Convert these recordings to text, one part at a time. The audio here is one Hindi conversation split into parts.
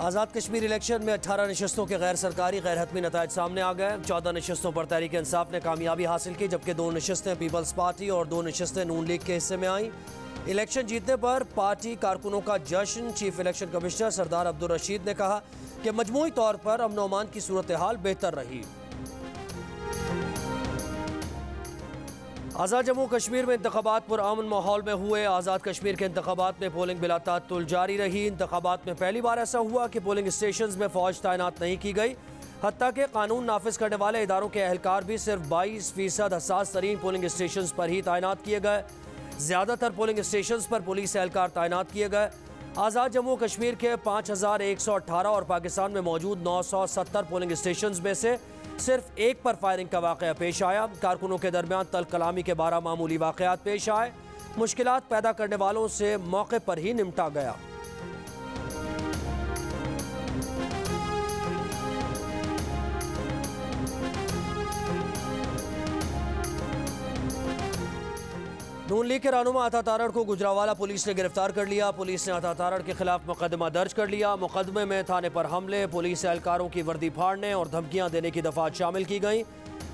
आज़ाद कश्मीर इलेक्शन में 18 नशस्तों के गैर सरकारी गैर हतमी नतायज सामने आ गए। 14 नशस्तों पर तहरीक इंसाफ ने कामयाबी हासिल की, जबकि 2 नशस्तें पीपल्स पार्टी और 2 नशस्तें नून लीग के हिस्से में आईं। इलेक्शन जीतने पर पार्टी कारकुनों का जश्न। चीफ इलेक्शन कमिश्नर सरदार अब्दुल रशीद ने कहा कि मजमूई तौर पर अमन अमान की सूरत हाल बेहतर रही। आज़ाद जम्मू कश्मीर में इंतखाबात पुरअमन माहौल में हुए। आज़ाद कश्मीर के इंतखाबात में पोलिंग बिला तात्तुल जारी रही। इंतखाबात में पहली बार ऐसा हुआ कि पोलिंग स्टेशन में फ़ौज तैनात नहीं की गई। हत्ता के कानून नाफिज करने वाले इदारों के अहलकार भी सिर्फ 22% हसास तरीन पोलिंग स्टेशन पर ही तैनात किए गए। ज़्यादातर पोलिंग स्टेशन पर पुलिस एहलकार तैनात किए गए। आज़ाद जम्मू कश्मीर के 5118 और पाकिस्तान में मौजूद 970 पोलिंग स्टेशन में से सिर्फ एक पर फायरिंग का वाक़या पेश आया। कारकुनों के दरमियान तल कलामी के 12 मामूली वाक़यात पेश आए। मुश्किलात पैदा करने वालों से मौके पर ही निपटा गया। नून लीग के रहनुमा अता तारड़ को गुजरावाला पुलिस ने गिरफ्तार कर लिया। पुलिस ने अता तारड़ के खिलाफ मुकदमा दर्ज कर लिया। मुकदमे में थाने पर हमले, पुलिस एहलकारों की वर्दी फाड़ने और धमकियां देने की दफात शामिल की गई।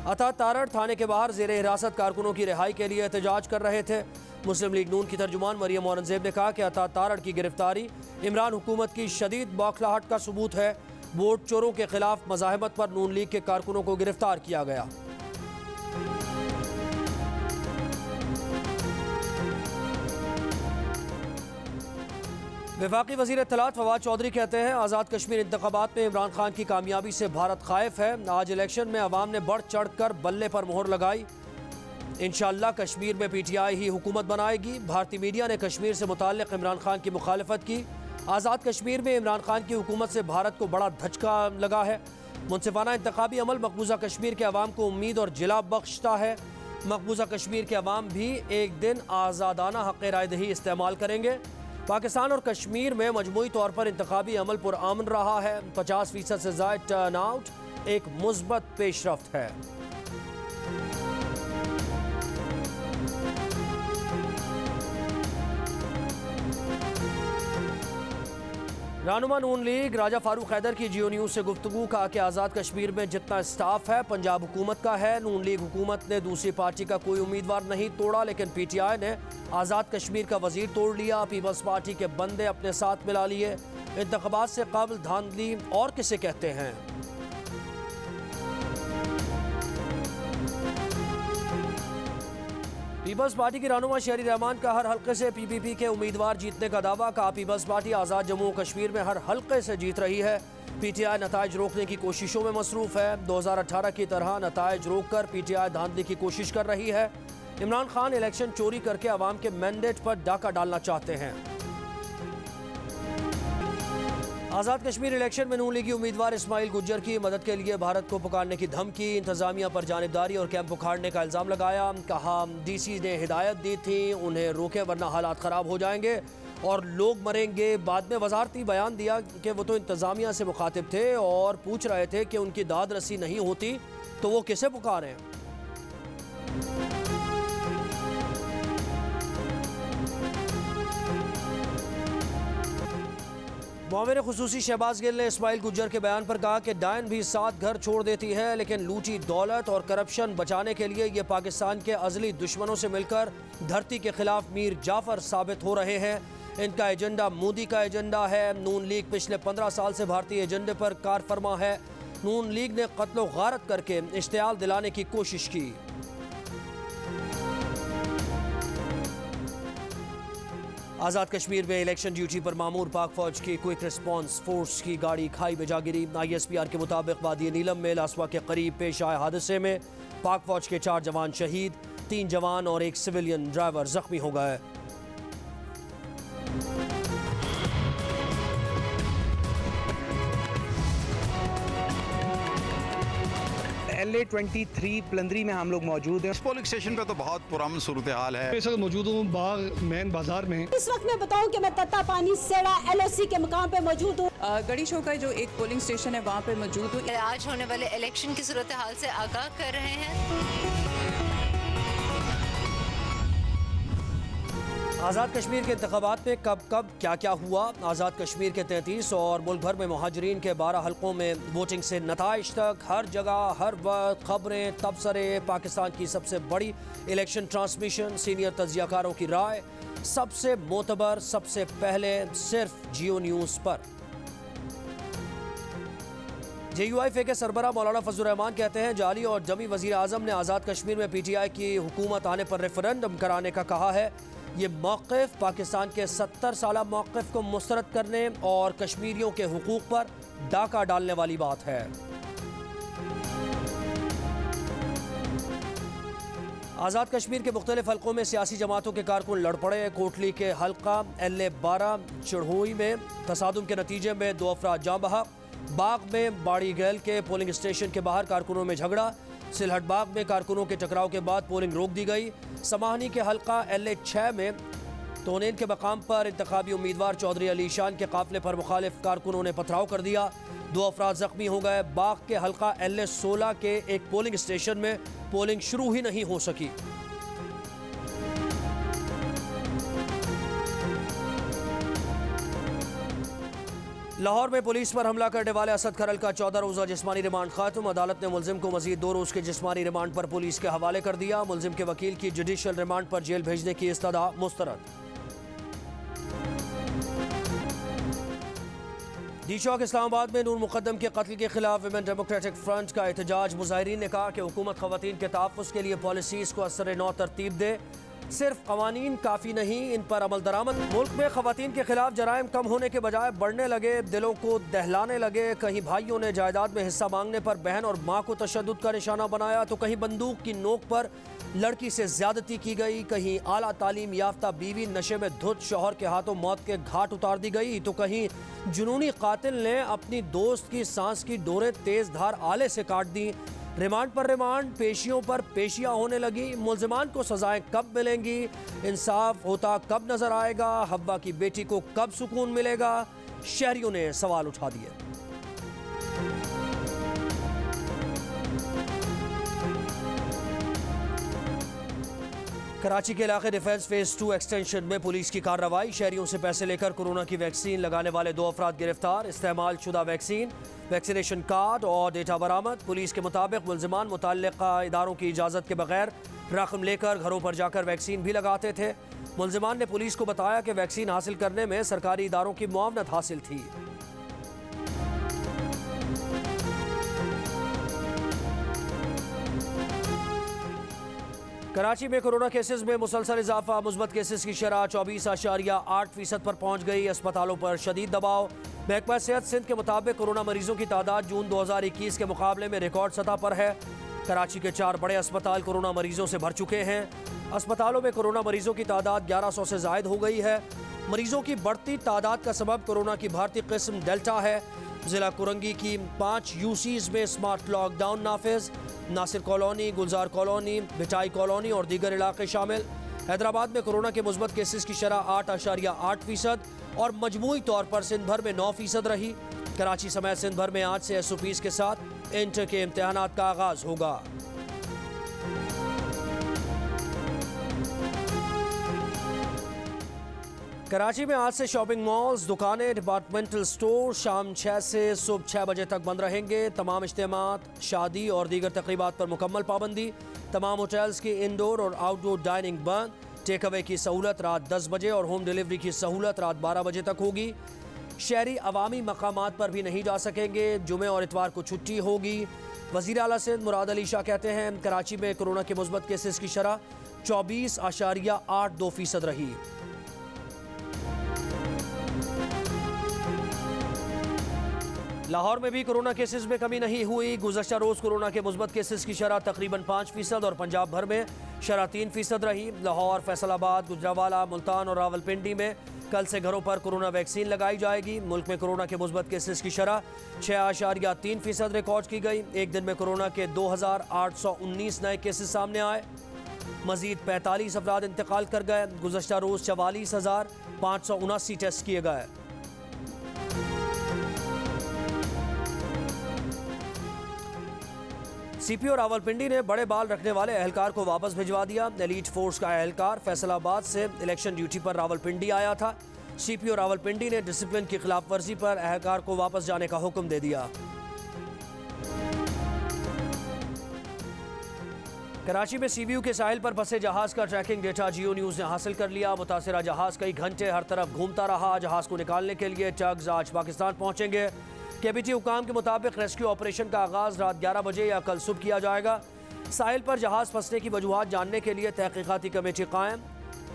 अता तारड़ थाने के बाहर जेर हिरासत कारकुनों की रिहाई के लिए एहतजाज कर रहे थे। मुस्लिम लीग नून की तर्जुमान मरियम औरंगजेब ने कहा कि अता तारड़ की गिरफ्तारी इमरान हुकूमत की शदीद बौखलाहट का सबूत है। वोट चोरों के खिलाफ मज़ाहमत पर नून लीग के कारकुनों को गिरफ्तार किया गया। वफाकी वज़ीर इत्तलात फवाद चौधरी कहते हैं आज़ाद कश्मीर इंतखाबात में इमरान खान की कामयाबी से भारत खाइफ है। आज इलेक्शन में अवाम ने बढ़ चढ़ कर बल्ले पर मोहर लगाई। इंशाअल्लाह कश्मीर में PTI ही हुकूमत बनाएगी। भारतीय मीडिया ने कश्मीर से मुताल्लिक इमरान खान की मुखालफत की। आज़ाद कश्मीर में इमरान खान की हुकूमत से भारत को बड़ा धचका लगा है। मुनसिफाना इंतखाबी अमल मकबूजा कश्मीर के अवाम को उम्मीद और जिला बख्शता है। मकबूजा कश्मीर के अवाम भी एक दिन आज़ादाना हक़ राय दही इस्तेमाल करेंगे। पाकिस्तान और कश्मीर में मजमूई तौर पर इंतखाबी अमल पुरअमन रहा है। 50% से ज़ायद टर्न आउट एक मुस्बत पेशरफ्त है। रहनुमा नून लीग राजा फारूक हैदर की जियो न्यूज़ से गुफ्तगू, कहा कि आज़ाद कश्मीर में जितना स्टाफ है पंजाब हुकूमत का है। नून लीग हुकूमत ने दूसरी पार्टी का कोई उम्मीदवार नहीं तोड़ा, लेकिन PTI ने आज़ाद कश्मीर का वजीर तोड़ लिया। पीपल्स पार्टी के बंदे अपने साथ मिला लिए। इंतखाबात से कबल धांधली और किसे कहते हैं। पीपल्स पार्टी की रहनुमा शहरी रहमान का हर हल्के से PPP के उम्मीदवार जीतने का दावा। कहा पीपल्स पार्टी आज़ाद जम्मू कश्मीर में हर हल्के से जीत रही है। PTI नताइज रोकने की कोशिशों में मसरूफ़ है। 2018 की तरह नताइज रोक कर PTI धांधली की कोशिश कर रही है। इमरान खान इलेक्शन चोरी करके अवाम के मैंडेट पर डाका डालना चाहते हैं। आज़ाद कश्मीर इलेक्शन में नून लीगी उम्मीदवार इस्माइल गुज्जर की मदद के लिए भारत को पुकारने की धमकी। इंतजामिया पर जानिबदारी और कैंप उखाड़ने का इल्ज़ाम लगाया। कहा DC ने हिदायत दी थी उन्हें रोके वरना हालात ख़राब हो जाएंगे और लोग मरेंगे। बाद में वजारती बयान दिया कि वो तो इंतजामिया से मुखातिब थे और पूछ रहे थे कि उनकी दाद रसी नहीं होती तो वो किसे पुकारें। मुआविन खुसूसी शहबाज गिल ने इस्माइल गुज्जर के बयान पर कहा कि डायन भी 7 घर छोड़ देती है, लेकिन लूटी दौलत और करप्शन बचाने के लिए ये पाकिस्तान के अज़ली दुश्मनों से मिलकर धरती के खिलाफ मीर जाफर साबित हो रहे हैं। इनका एजेंडा मोदी का एजेंडा है। नून लीग पिछले 15 साल से भारतीय एजेंडे पर कार फरमा है। नून लीग ने कत्लो गारत करके इश्तियाल दिलाने की कोशिश की। आज़ाद कश्मीर में इलेक्शन ड्यूटी पर मामूर पाक फौज की क्विक रिस्पांस फोर्स की गाड़ी खाई में जा गिरी। ISPR के मुताबिक वादी नीलम में लासवा के करीब पेश आए हादसे में पाक फौज के 4 जवान शहीद, 3 जवान और 1 सिविलियन ड्राइवर जख्मी हो गए। LA-23 पलंदरी में हम लोग मौजूद हैं। इस पोलिंग स्टेशन पे तो बहुत पुरानी सूरत हाल है। इस वक्त मौजूद हूँ बाग मेन बाजार में। इस वक्त मैं बताऊं कि मैं तत्ता पानी सेड़ा LOC के मुकाम पे मौजूद हूँ। गढ़ी शो का जो एक पोलिंग स्टेशन है वहाँ पे मौजूद हूँ। आज होने वाले इलेक्शन की सूरत हाल से आगाह कर रहे हैं। आज़ाद कश्मीर के इंतखाबात में कब कब क्या क्या हुआ। आज़ाद कश्मीर के 33 और मुल्क भर में मुहाजिरीन के 12 हलकों में वोटिंग से नताइज तक हर जगह हर वक्त खबरें तबसरे। पाकिस्तान की सबसे बड़ी इलेक्शन ट्रांसमिशन, सीनियर तज्जियाकारों की राय, सबसे मोतबर, सबसे पहले सिर्फ जियो न्यूज़ पर। JUIF के सरबरा मौलाना फजलुर रहमान कहते हैं जाली और जमी वजीर आजम ने आज़ाद कश्मीर में PTI की हुकूमत आने पर रेफरेंडम कराने का कहा है। ये मौक़िफ़ पाकिस्तान के 70 साला मौक़िफ़ को मुस्तरद करने और कश्मीरियों के हुकूक पर डाका डालने वाली बात है। आज़ाद कश्मीर के मुख्तलिफ हलकों में सियासी जमातों के कारकुन लड़ पड़े। कोटली के हल्का LA-12 चढ़ोई में तसादुम के नतीजे में 2 अफराद जाँ बहक। बाग में बाड़ी गैल के पोलिंग स्टेशन के बाहर कारकुनों में झगड़ा। सिलहट बाग में कारकुनों के टकराव के बाद पोलिंग रोक दी गई। समाहनी के हल्का LA-6 में तोनेन के मकाम पर इंतखाबी उम्मीदवार चौधरी अली शान के काफिले पर मुखालिफ कारकुनों ने पथराव कर दिया। 2 अफराद जख्मी हो गए। बाग के हल्का LA-16 के एक पोलिंग स्टेशन में पोलिंग शुरू ही नहीं हो सकी। लाहौर में पुलिस पर हमला करने वाले असद खरल का 14 रोज़ा जिस्मानी रिमांड खत्म। अदालत ने मुलजिम को मजीद 2 रोज़ के जिस्मानी रिमांड पर पुलिस के हवाले कर दिया। मुलजिम के वकील की जुडिशल रिमांड पर जेल भेजने की इस्तदा मुस्तरद। डी चौक इस्लामाबाद में नूर मुकद्दम के कत्ल के खिलाफ विमेन डेमोक्रेटिक फ्रंट का एहतजाज। मुजाहिरीन ने कहा कि हुकूमत खवातीन के तहफ़्फ़ुज़ के लिए पॉलिसीज़ को असर नौ तरतीब दे। सिर्फ कवानीन काफ़ी नहीं, इन पर अमल दरामद। मुल्क में खवातीन के खिलाफ जराइम कम होने के बजाय बढ़ने लगे, दिलों को दहलाने लगे। कहीं भाइयों ने जायदाद में हिस्सा मांगने पर बहन और माँ को तशद्दुद का निशाना बनाया, तो कहीं बंदूक की नोक पर लड़की से ज्यादती की गई। कहीं आला तालीम याफ्ता बीवी नशे में धुत शौहर के हाथों मौत के घाट उतार दी गई, तो कहीं जुनूनी कातिल ने अपनी दोस्त की सांस की डोरें तेज धार आले से काट दी। रिमांड पर रिमांड, पेशियों पर पेशियां होने लगी। मुल्जिमान को सजाएं कब मिलेंगी? इंसाफ होता कब नजर आएगा? हव्वा की बेटी को कब सुकून मिलेगा? शहरियों ने सवाल उठा दिए। कराची के इलाके डिफेंस फेज 2 एक्सटेंशन में पुलिस की कार्रवाई। शहरियों से पैसे लेकर कोरोना की वैक्सीन लगाने वाले 2 अफराद गिरफ्तार। इस्तेमाल शुदा वैक्सीन, वैक्सीनेशन कार्ड और डेटा बरामद। पुलिस के मुताबिक मुल्जिमान मुतल्लिका इदारों की इजाज़त के बगैर रकम लेकर घरों पर जाकर वैक्सीन भी लगाते थे। मुल्जिमान ने पुलिस को बताया कि वैक्सीन हासिल करने में सरकारी इदारों की मुआवनत हासिल थी। कराची में कोरोना केसेस में मुसलसल इजाफा। मुस्बत केसेस की शरह 24.8% पर पहुंच गई। अस्पतालों पर शदीद दबाव। महकमा सेहत सिंध के मुताबिक कोरोना मरीजों की तादाद जून 2021 के मुकाबले में रिकॉर्ड सतह पर है। कराची के 4 बड़े अस्पताल कोरोना मरीजों से भर चुके हैं। अस्पतालों में कोरोना मरीजों की तादाद 1100 से जायद हो गई है। मरीजों की बढ़ती तादाद का सबब कोरोना की भारतीय किस्म डेल्टा है। जिला कुरंगी की 5 UCs में स्मार्ट लॉकडाउन नाफिज। नासिर कॉलोनी, गुलजार कॉलोनी, भिटाई कॉलोनी और दीगर इलाके शामिल। हैदराबाद में कोरोना के मुस्बत केसेस की शरह 8.8% और मजमूई तौर पर सिंध भर में 9% रही। कराची समेत सिंध भर में आज से SOPs के साथ इंटर के इम्तिहानात का आगाज होगा। कराची में आज से शॉपिंग मॉल्स, दुकानें, डिपार्टमेंटल स्टोर शाम 6 से सुबह 6 बजे तक बंद रहेंगे। तमाम इज्तिमात, शादी और दीगर तकरीबात पर मुकम्मल पाबंदी। तमाम होटल्स की इंडोर और आउटडोर डाइनिंग बंद। टेक अवे की सहूलत रात 10 बजे और होम डिलीवरी की सहूलत रात 12 बजे तक होगी। शहरी अवामी मकामात पर भी नहीं जा सकेंगे। जुमे और इतवार को छुट्टी होगी। वज़ीर आला सिंध मुराद अली शाह कहते हैं कराची में कोरोना के मुस्बत केसेस की शरह 24.82% रही। लाहौर में भी कोरोना केसेस में कमी नहीं हुई। गुज़श्ता रोज़ कोरोना के मुस्बत केसेस की शरह तकरीबन 5% और पंजाब भर में शरह 3% रही। लाहौर, फैसलाबाद, गुजरावाला, मुल्तान और रावलपिंडी में कल से घरों पर कोरोना वैक्सीन लगाई जाएगी। मुल्क में कोरोना के मुस्बत केसेस की शरह 6.3% रिकॉर्ड की गई। एक दिन में कोरोना के 2819 नए केसेस सामने आए। मजीद 45 अफराद इंतकाल कर गए। गुज़श्ता रोज़ 44,579 टेस्ट किए गए। सीपीओ रावलपिंडी ने बड़े बाल रखने वाले एहलकार को वापस भिजवा दिया। एलीट फोर्स का एहलकार फैसलाबाद से इलेक्शन ड्यूटी पर रावलपिंडी आया था। सीपीओ रावलपिंडी ने डिसिप्लिन की खिलाफ वर्जी पर एहलकार को वापस जाने का हुक्म दे दिया। कराची में सीबीयू के साहिल पर फंसे जहाज का ट्रैकिंग डेटा जियो न्यूज ने हासिल कर लिया। मुतासिरा जहाज कई घंटे हर तरफ घूमता रहा। जहाज को निकालने के लिए टग्स आज पाकिस्तान पहुंचेंगे। केबीटी हुकाम के मुताबिक रेस्क्यू ऑपरेशन का आगाज रात 11 बजे या कल सुबह किया जाएगा। साहिल पर जहाज फंसने की वजूहात जानने के लिए तहकीकाती कमेटी कायम।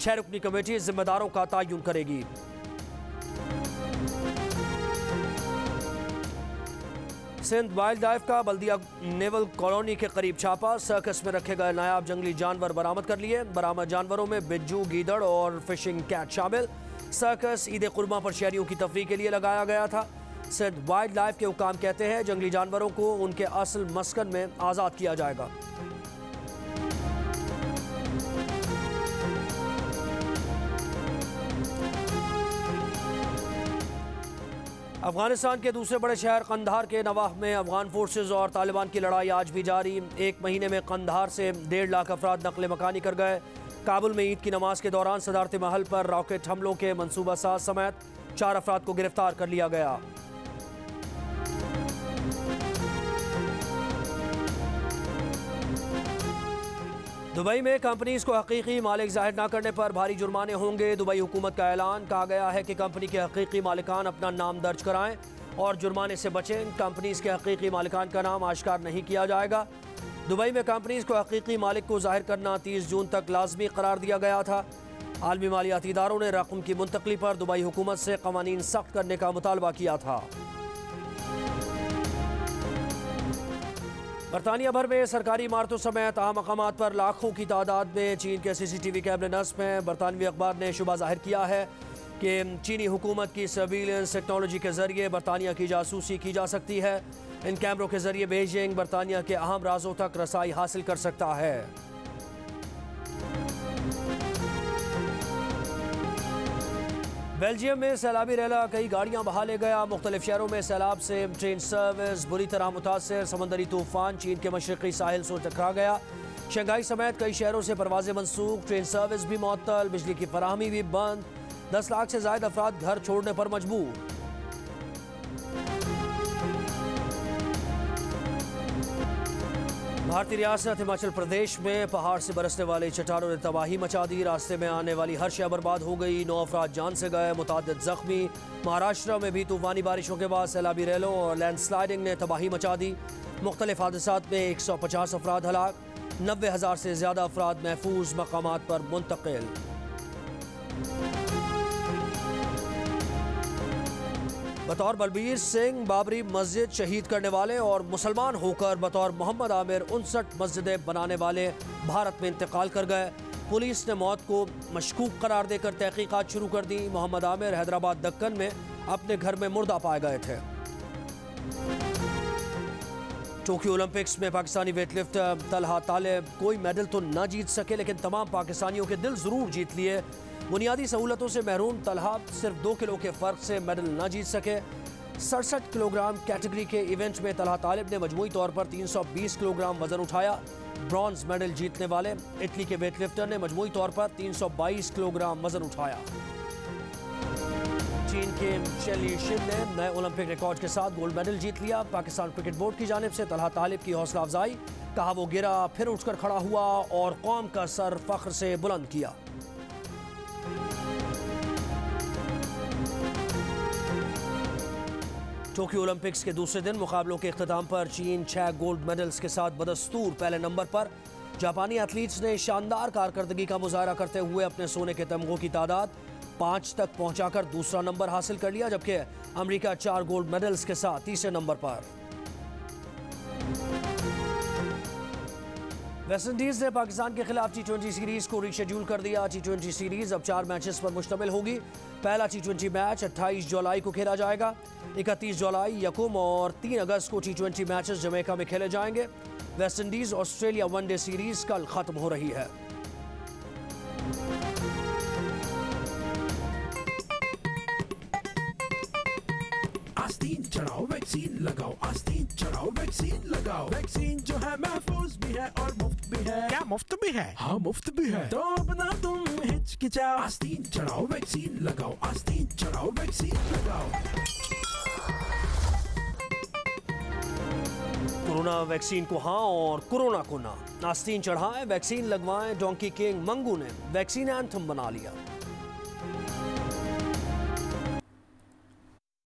6 रुकनी कमेटी जिम्मेदारों का तयन करेगी। सिंध वाइल्ड लाइफ का बल्दिया नेवल कॉलोनी के करीब छापा। सर्कस में रखे गए नायाब जंगली जानवर बरामद कर लिए। बरामद जानवरों में बिज्जू, गीदड़ और फिशिंग कैट शामिल। सर्कस ईद कुर्मा पर शहरियों की तफरीह के लिए लगाया गया था। सिंध वाइल्ड लाइफ के हुकाम कहते हैं जंगली जानवरों को उनके असल मस्कन में आज़ाद किया जाएगा। अफगानिस्तान के दूसरे बड़े शहर कंधार के नवाह में अफगान फोर्सेज और तालिबान की लड़ाई आज भी जारी। एक महीने में कंधार से 1.5 लाख अफराद नकल मकानी कर गए। काबुल में ईद की नमाज के दौरान सदारती महल पर रॉकेट हमलों के मनसूबा साज समेत 4 अफराद को गिरफ्तार कर लिया गया। दुबई में कंपनीज को हकीकी मालिक जाहिर न करने पर भारी जुर्माने होंगे। दुबई हुकूमत का ऐलान। कहा गया है कि कंपनी के हकीकी मालिकान अपना नाम दर्ज कराएं और जुर्माने से बचें। कंपनीज के हकीकी मालिकान का नाम आश्कार नहीं किया जाएगा। दुबई में कंपनीज को हकीकी मालिक को जाहिर करना 30 जून तक लाजमी करार दिया गया था। आलमी मालियाती इदारों ने रकम की मुंतकली पर दुबई हुकूमत से कवानीन सख्त करने का मुतालबा किया था। बरतानिया भर में सरकारी इमारतों समेत अहम मकामात पर लाखों की तादाद में चीन के CCTV कैमरे नस्ब हैं। बरतानवी अखबार ने शुबा जाहिर किया है कि चीनी हुकूमत की सर्विलेंस टेक्नोलॉजी के जरिए बरतानिया की जासूसी की जा सकती है। इन कैमरों के जरिए बीजिंग बरतानिया के अहम राजों तक रसाई हासिल कर सकता है। बेल्जियम में सैलाबी रैला कई गाड़ियां बहा ले गया। मुख्तलिफ शहरों में सैलाब से ट्रेन सर्विस बुरी तरह मुतासर। समंदरी तूफान चीन के मशरकी साहिल से टकरा गया। शंघाई समेत कई शहरों से परवाजें मनसूख। ट्रेन सर्विस भी मुअत्तल। बिजली की फराहमी भी बंद। 10 लाख से ज्यादा अफराद घर छोड़ने पर मजबूर। भारतीय रियासत हिमाचल प्रदेश में पहाड़ से बरसने वाले चट्टानों ने तबाही मचा दी। रास्ते में आने वाली हर शय बर्बाद हो गई। 9 अफराद जान से गए, मुतादिद जख्मी। महाराष्ट्र में भी तूफानी बारिशों के बाद सैलाबी रैलों और लैंडस्लाइडिंग ने तबाही मचा दी। मुख्तलिफ हादसात में 150 अफराद हलाक। 90,000 से ज्यादा अफराद महफूज मकामात पर मुंतकिल। बतौर बलबीर सिंह बाबरी मस्जिद शहीद करने वाले और मुसलमान होकर बतौर मोहम्मद आमिर 59 मस्जिदें बनाने वाले भारत में इंतकाल कर गए। पुलिस ने मौत को मशकूक करार देकर तहकीकात शुरू कर दी। मोहम्मद आमिर हैदराबाद दक्कन में अपने घर में मुर्दा पाए गए थे। टोक्यो ओलंपिक्स में पाकिस्तानी वेटलिफ्टर तलहा तालिब कोई मेडल तो न जीत सके, लेकिन तमाम पाकिस्तानियों के दिल जरूर जीत लिए। बुनियादी सहूलतों से महरूम तलहा सिर्फ 2 किलो के फर्क से मेडल न जीत सके। 67 किलोग्राम कैटेगरी के इवेंट में तलहा तालिब ने मजमूई तौर पर 320 किलोग्राम वजन उठाया। ब्रॉन्ज मेडल जीतने वाले इटली के वेटलिफ्टर ने मजमूई तौर पर 322 किलोग्राम वजन उठाया। चीन के शेली शिन ने नए ओलंपिक रिकॉर्ड के साथ गोल्ड मेडल जीत लिया। पाकिस्तान क्रिकेट बोर्ड की जानिब से तलहा तालिब की हौसला अफजाई। कहा वो गिरा फिर उठकर खड़ा हुआ और कौम का सर फख्र से बुलंद किया। टोक्यो ओलंपिक्स के दूसरे दिन मुकाबलों के इख्तिताम पर चीन 6 गोल्ड मेडल्स के साथ बदस्तूर पहले नंबर पर। जापानी एथलीट्स ने शानदार कारकर्दगी का मुजाहरा करते हुए अपने सोने के तमगों की तादाद 5 तक पहुंचाकर दूसरा नंबर हासिल कर लिया, जबकि अमेरिका 4 गोल्ड मेडल्स के साथ तीसरे नंबर पर। वेस्टइंडीज ने पाकिस्तान के खिलाफ T20 सीरीज को रीशेड्यूल कर दिया। T20 सीरीज अब 4 मैचेस पर मुश्तमिल होगी। पहला T20 मैच 28 जुलाई को खेला जाएगा। 31 जुलाई यकुम और 3 अगस्त को T20 मैचेस जमैका में खेले जाएंगे। वेस्टइंडीज ऑस्ट्रेलिया वनडे सीरीज कल खत्म हो रही है। आस्तीन चढ़ाओ वैक्सीन लगाओ, आस्तीन चढ़ाओ, वैक्सीन लगाओ। वैक्सीन जो है महफूज भी है और मुफ्त भी है। क्या मुफ्त भी है? हाँ मुफ्त भी है। तो अब ना तुम हिचकिचाओ, आस्तीन चढ़ाओ, वैक्सीन लगाओ, आस्तीन चढ़ाओ, वैक्सीन लगाओ। कोरोना वैक्सीन को हाँ और कोरोना को ना। आस्तीन चढ़ाएं, वैक्सीन लगवाएं। डोंकी किंग मंगू ने वैक्सीन एंथम बना लिया।